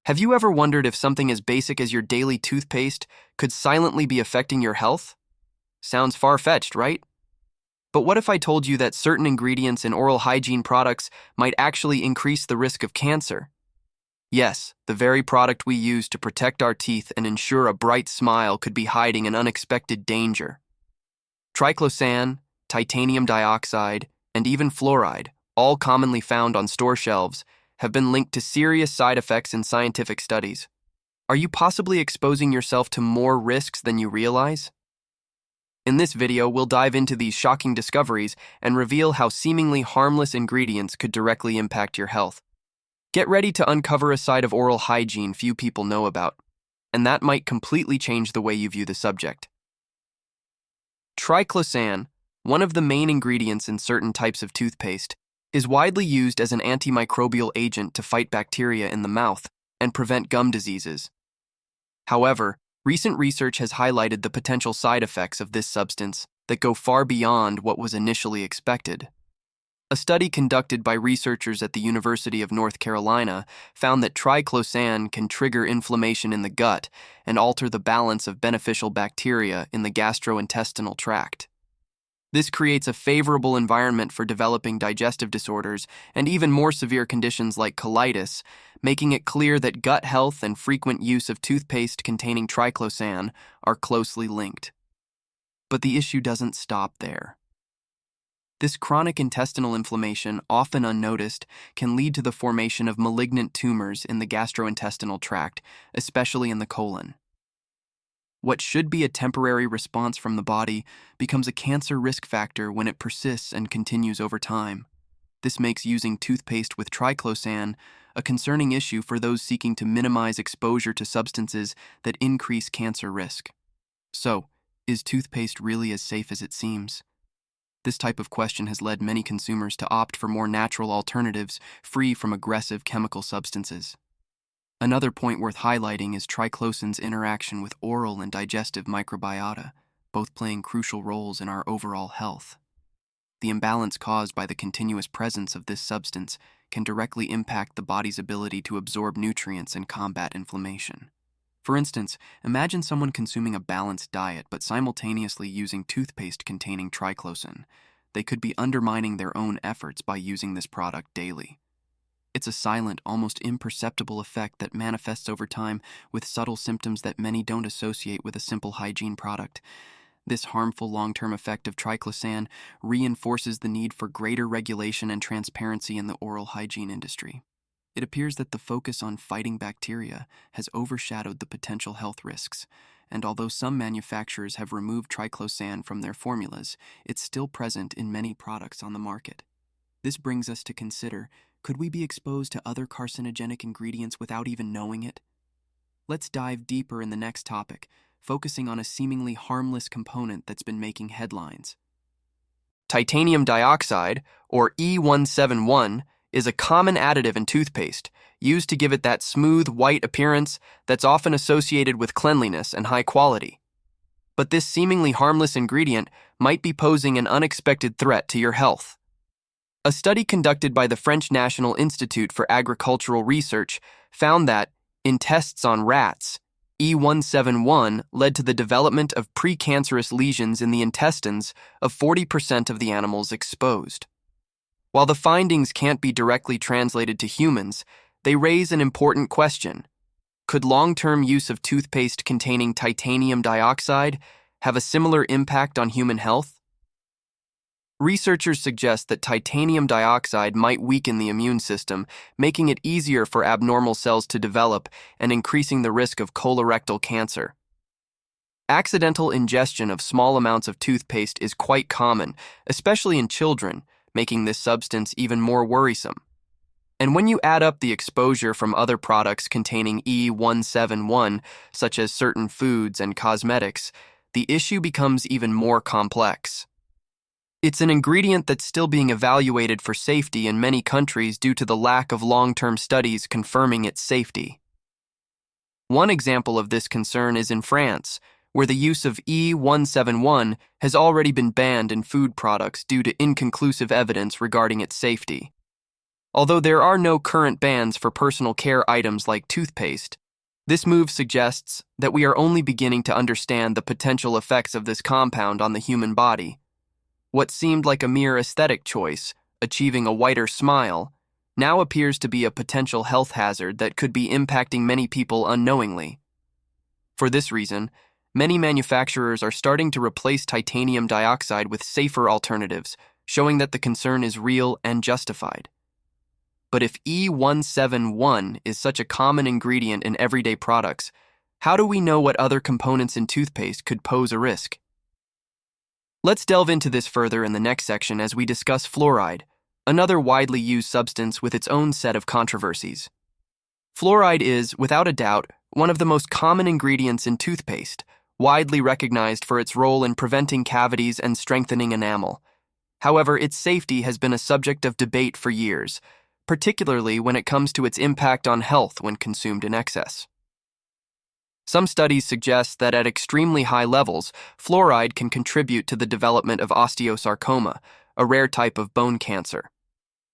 Have you ever wondered if something as basic as your daily toothpaste could silently be affecting your health? Sounds far-fetched, right? But what if I told you that certain ingredients in oral hygiene products might actually increase the risk of cancer? Yes, the very product we use to protect our teeth and ensure a bright smile could be hiding an unexpected danger. Triclosan, titanium dioxide, and even fluoride, all commonly found on store shelves, have been linked to serious side effects in scientific studies. Are you possibly exposing yourself to more risks than you realize? In this video, we'll dive into these shocking discoveries and reveal how seemingly harmless ingredients could directly impact your health. Get ready to uncover a side of oral hygiene few people know about, and that might completely change the way you view the subject. Triclosan, one of the main ingredients in certain types of toothpaste, is widely used as an antimicrobial agent to fight bacteria in the mouth and prevent gum diseases. However, recent research has highlighted the potential side effects of this substance that go far beyond what was initially expected. A study conducted by researchers at the University of North Carolina found that triclosan can trigger inflammation in the gut and alter the balance of beneficial bacteria in the gastrointestinal tract. This creates a favorable environment for developing digestive disorders and even more severe conditions like colitis, making it clear that gut health and frequent use of toothpaste containing triclosan are closely linked. But the issue doesn't stop there. This chronic intestinal inflammation, often unnoticed, can lead to the formation of malignant tumors in the gastrointestinal tract, especially in the colon. What should be a temporary response from the body becomes a cancer risk factor when it persists and continues over time. This makes using toothpaste with triclosan a concerning issue for those seeking to minimize exposure to substances that increase cancer risk. So, is toothpaste really as safe as it seems? This type of question has led many consumers to opt for more natural alternatives free from aggressive chemical substances. Another point worth highlighting is triclosan's interaction with oral and digestive microbiota, both playing crucial roles in our overall health. The imbalance caused by the continuous presence of this substance can directly impact the body's ability to absorb nutrients and combat inflammation. For instance, imagine someone consuming a balanced diet but simultaneously using toothpaste containing triclosan. They could be undermining their own efforts by using this product daily. It's a silent, almost imperceptible effect that manifests over time with subtle symptoms that many don't associate with a simple hygiene product. This harmful long-term effect of triclosan reinforces the need for greater regulation and transparency in the oral hygiene industry. It appears that the focus on fighting bacteria has overshadowed the potential health risks, and although some manufacturers have removed triclosan from their formulas, it's still present in many products on the market. This brings us to consider, could we be exposed to other carcinogenic ingredients without even knowing it? Let's dive deeper in the next topic, focusing on a seemingly harmless component that's been making headlines. Titanium dioxide, or E171, is a common additive in toothpaste, used to give it that smooth, white appearance that's often associated with cleanliness and high quality. But this seemingly harmless ingredient might be posing an unexpected threat to your health. A study conducted by the French National Institute for Agricultural Research found that, in tests on rats, E171 led to the development of pre-cancerous lesions in the intestines of 40% of the animals exposed. While the findings can't be directly translated to humans, they raise an important question. Could long-term use of toothpaste containing titanium dioxide have a similar impact on human health? Researchers suggest that titanium dioxide might weaken the immune system, making it easier for abnormal cells to develop and increasing the risk of colorectal cancer. Accidental ingestion of small amounts of toothpaste is quite common, especially in children, making this substance even more worrisome. And when you add up the exposure from other products containing E171, such as certain foods and cosmetics, the issue becomes even more complex. It's an ingredient that's still being evaluated for safety in many countries due to the lack of long-term studies confirming its safety. One example of this concern is in France, where the use of E171 has already been banned in food products due to inconclusive evidence regarding its safety. Although there are no current bans for personal care items like toothpaste, this move suggests that we are only beginning to understand the potential effects of this compound on the human body. What seemed like a mere aesthetic choice, achieving a whiter smile, now appears to be a potential health hazard that could be impacting many people unknowingly. For this reason, many manufacturers are starting to replace titanium dioxide with safer alternatives, showing that the concern is real and justified. But if E171 is such a common ingredient in everyday products, how do we know what other components in toothpaste could pose a risk? Let's delve into this further in the next section as we discuss fluoride, another widely used substance with its own set of controversies. Fluoride is, without a doubt, one of the most common ingredients in toothpaste, widely recognized for its role in preventing cavities and strengthening enamel. However, its safety has been a subject of debate for years, particularly when it comes to its impact on health when consumed in excess. Some studies suggest that at extremely high levels, fluoride can contribute to the development of osteosarcoma, a rare type of bone cancer.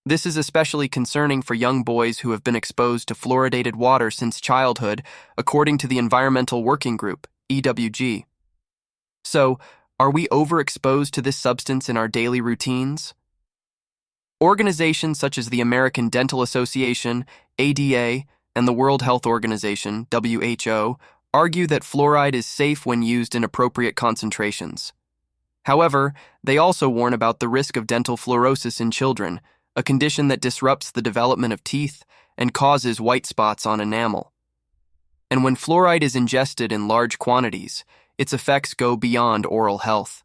This is especially concerning for young boys who have been exposed to fluoridated water since childhood, according to the Environmental Working Group, EWG. So, are we overexposed to this substance in our daily routines? Organizations such as the American Dental Association, ADA, and the World Health Organization, WHO, argue that fluoride is safe when used in appropriate concentrations. However, they also warn about the risk of dental fluorosis in children, a condition that disrupts the development of teeth and causes white spots on enamel. And when fluoride is ingested in large quantities, its effects go beyond oral health.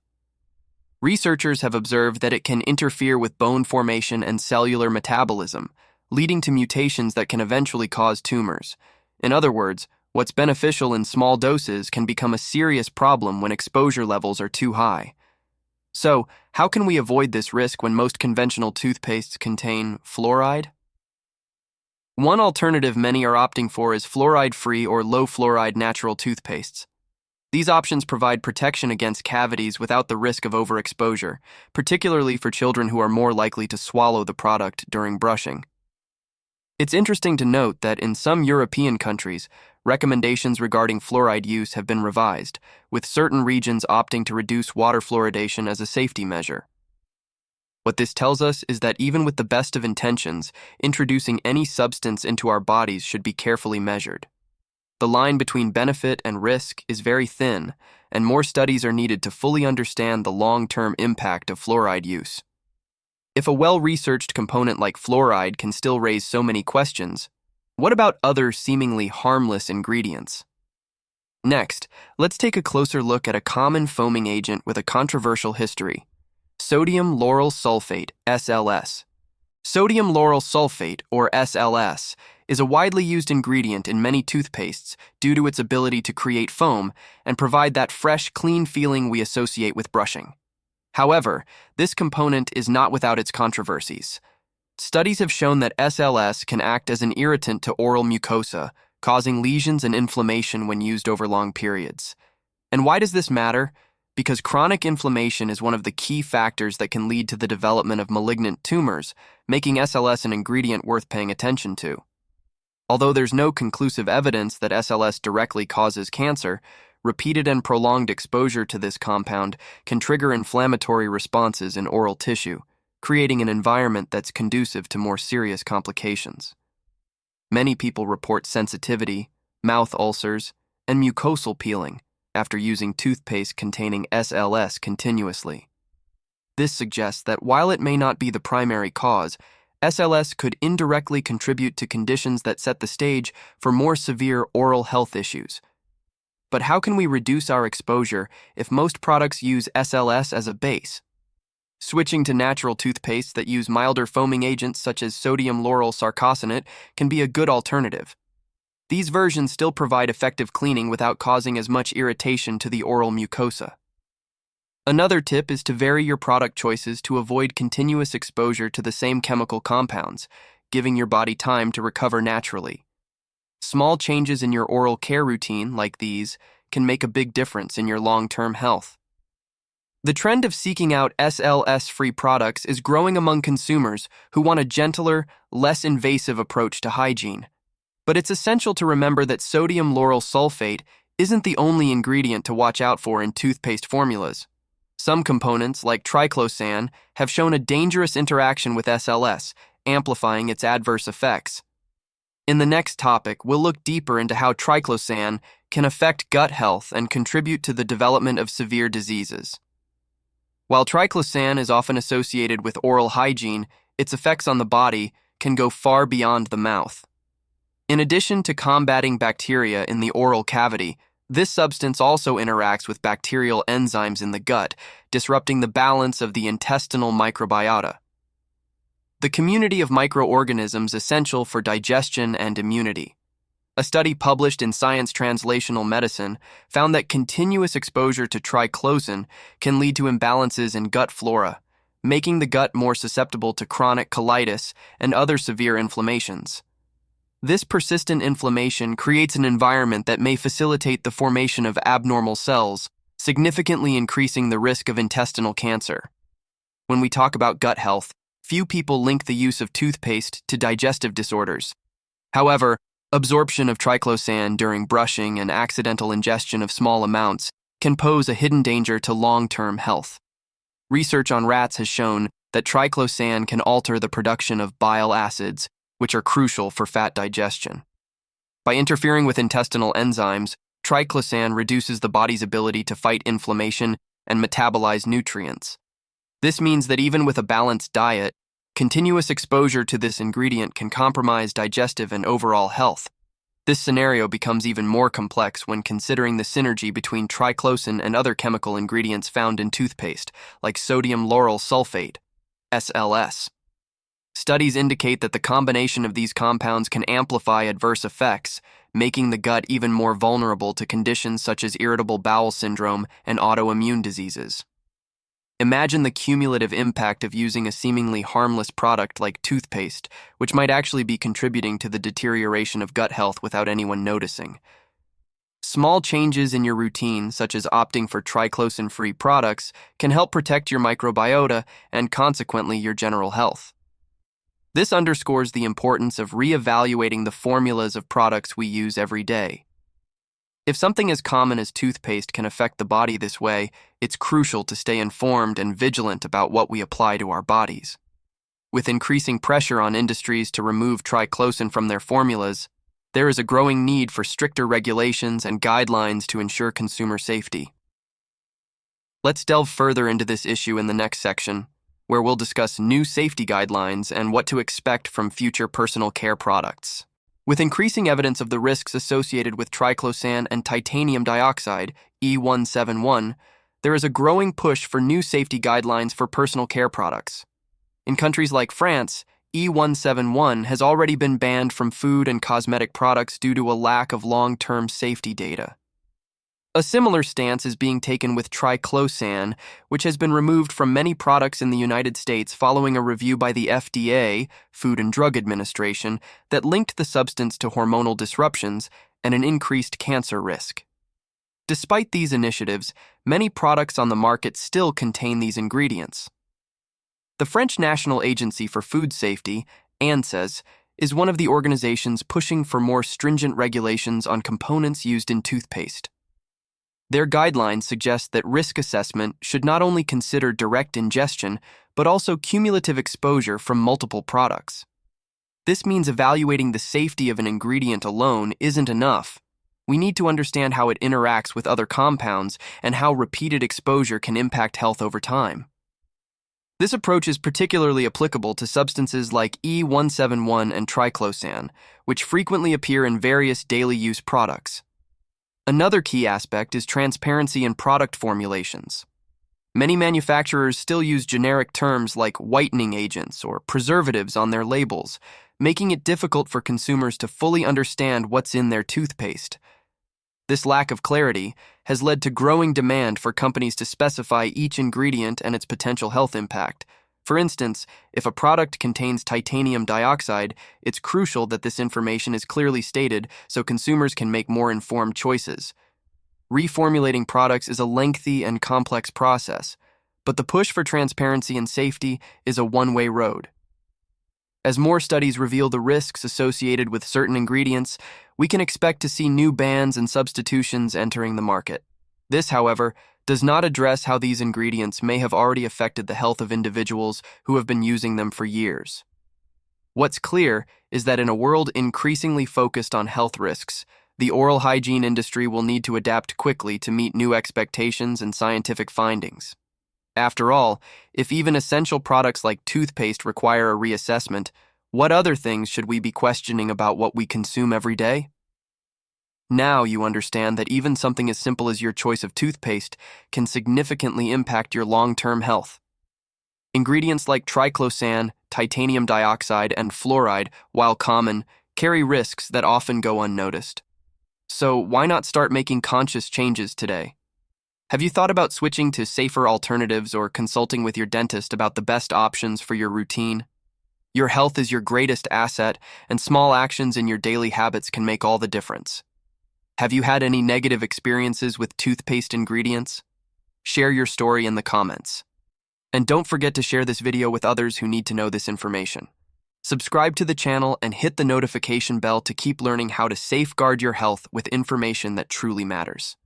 Researchers have observed that it can interfere with bone formation and cellular metabolism, leading to mutations that can eventually cause tumors. In other words, what's beneficial in small doses can become a serious problem when exposure levels are too high. So, how can we avoid this risk when most conventional toothpastes contain fluoride? One alternative many are opting for is fluoride-free or low-fluoride natural toothpastes. These options provide protection against cavities without the risk of overexposure, particularly for children who are more likely to swallow the product during brushing. It's interesting to note that in some European countries, recommendations regarding fluoride use have been revised, with certain regions opting to reduce water fluoridation as a safety measure. What this tells us is that even with the best of intentions, introducing any substance into our bodies should be carefully measured. The line between benefit and risk is very thin, and more studies are needed to fully understand the long-term impact of fluoride use. If a well-researched component like fluoride can still raise so many questions, what about other seemingly harmless ingredients? Next, let's take a closer look at a common foaming agent with a controversial history: sodium lauryl sulfate, SLS. Sodium lauryl sulfate, or SLS, is a widely used ingredient in many toothpastes due to its ability to create foam and provide that fresh, clean feeling we associate with brushing. However, this component is not without its controversies. Studies have shown that SLS can act as an irritant to oral mucosa, causing lesions and inflammation when used over long periods. And why does this matter? Because chronic inflammation is one of the key factors that can lead to the development of malignant tumors, making SLS an ingredient worth paying attention to. Although there's no conclusive evidence that SLS directly causes cancer, repeated and prolonged exposure to this compound can trigger inflammatory responses in oral tissue, creating an environment that's conducive to more serious complications. Many people report sensitivity, mouth ulcers, and mucosal peeling after using toothpaste containing SLS continuously. This suggests that while it may not be the primary cause, SLS could indirectly contribute to conditions that set the stage for more severe oral health issues. But how can we reduce our exposure if most products use SLS as a base? Switching to natural toothpastes that use milder foaming agents such as sodium lauryl sarcosinate can be a good alternative. These versions still provide effective cleaning without causing as much irritation to the oral mucosa. Another tip is to vary your product choices to avoid continuous exposure to the same chemical compounds, giving your body time to recover naturally. Small changes in your oral care routine, like these, can make a big difference in your long-term health. The trend of seeking out SLS-free products is growing among consumers who want a gentler, less invasive approach to hygiene. But it's essential to remember that sodium lauryl sulfate isn't the only ingredient to watch out for in toothpaste formulas. Some components, like triclosan, have shown a dangerous interaction with SLS, amplifying its adverse effects. In the next topic, we'll look deeper into how triclosan can affect gut health and contribute to the development of severe diseases. While triclosan is often associated with oral hygiene, its effects on the body can go far beyond the mouth. In addition to combating bacteria in the oral cavity, this substance also interacts with bacterial enzymes in the gut, disrupting the balance of the intestinal microbiota, the community of microorganisms essential for digestion and immunity. A study published in Science Translational Medicine found that continuous exposure to triclosan can lead to imbalances in gut flora, making the gut more susceptible to chronic colitis and other severe inflammations. This persistent inflammation creates an environment that may facilitate the formation of abnormal cells, significantly increasing the risk of intestinal cancer. When we talk about gut health, few people link the use of toothpaste to digestive disorders. However, absorption of triclosan during brushing and accidental ingestion of small amounts can pose a hidden danger to long-term health. Research on rats has shown that triclosan can alter the production of bile acids, which are crucial for fat digestion. By interfering with intestinal enzymes, triclosan reduces the body's ability to fight inflammation and metabolize nutrients. This means that even with a balanced diet, continuous exposure to this ingredient can compromise digestive and overall health. This scenario becomes even more complex when considering the synergy between triclosan and other chemical ingredients found in toothpaste, like sodium lauryl sulfate, SLS. Studies indicate that the combination of these compounds can amplify adverse effects, making the gut even more vulnerable to conditions such as irritable bowel syndrome and autoimmune diseases. Imagine the cumulative impact of using a seemingly harmless product like toothpaste, which might actually be contributing to the deterioration of gut health without anyone noticing. Small changes in your routine, such as opting for triclosan-free products, can help protect your microbiota and consequently your general health. This underscores the importance of reevaluating the formulas of products we use every day. If something as common as toothpaste can affect the body this way, it's crucial to stay informed and vigilant about what we apply to our bodies. With increasing pressure on industries to remove triclosan from their formulas, there is a growing need for stricter regulations and guidelines to ensure consumer safety. Let's delve further into this issue in the next section, where we'll discuss new safety guidelines and what to expect from future personal care products. With increasing evidence of the risks associated with triclosan and titanium dioxide, E171, there is a growing push for new safety guidelines for personal care products. In countries like France, E171 has already been banned from food and cosmetic products due to a lack of long-term safety data. A similar stance is being taken with triclosan, which has been removed from many products in the United States following a review by the FDA, Food and Drug Administration, that linked the substance to hormonal disruptions and an increased cancer risk. Despite these initiatives, many products on the market still contain these ingredients. The French National Agency for Food Safety, ANSES, is one of the organizations pushing for more stringent regulations on components used in toothpaste. Their guidelines suggest that risk assessment should not only consider direct ingestion, but also cumulative exposure from multiple products. This means evaluating the safety of an ingredient alone isn't enough. We need to understand how it interacts with other compounds and how repeated exposure can impact health over time. This approach is particularly applicable to substances like E171 and triclosan, which frequently appear in various daily use products. Another key aspect is transparency in product formulations. Many manufacturers still use generic terms like whitening agents or preservatives on their labels, making it difficult for consumers to fully understand what's in their toothpaste. This lack of clarity has led to growing demand for companies to specify each ingredient and its potential health impact. For instance, if a product contains titanium dioxide, it's crucial that this information is clearly stated so consumers can make more informed choices. Reformulating products is a lengthy and complex process, but the push for transparency and safety is a one-way road. As more studies reveal the risks associated with certain ingredients, we can expect to see new bans and substitutions entering the market. This, however, does not address how these ingredients may have already affected the health of individuals who have been using them for years. What's clear is that in a world increasingly focused on health risks, the oral hygiene industry will need to adapt quickly to meet new expectations and scientific findings. After all, if even essential products like toothpaste require a reassessment, what other things should we be questioning about what we consume every day? Now you understand that even something as simple as your choice of toothpaste can significantly impact your long-term health. Ingredients like triclosan, titanium dioxide, and fluoride, while common, carry risks that often go unnoticed. So why not start making conscious changes today? Have you thought about switching to safer alternatives or consulting with your dentist about the best options for your routine? Your health is your greatest asset, and small actions in your daily habits can make all the difference. Have you had any negative experiences with toothpaste ingredients? Share your story in the comments. And don't forget to share this video with others who need to know this information. Subscribe to the channel and hit the notification bell to keep learning how to safeguard your health with information that truly matters.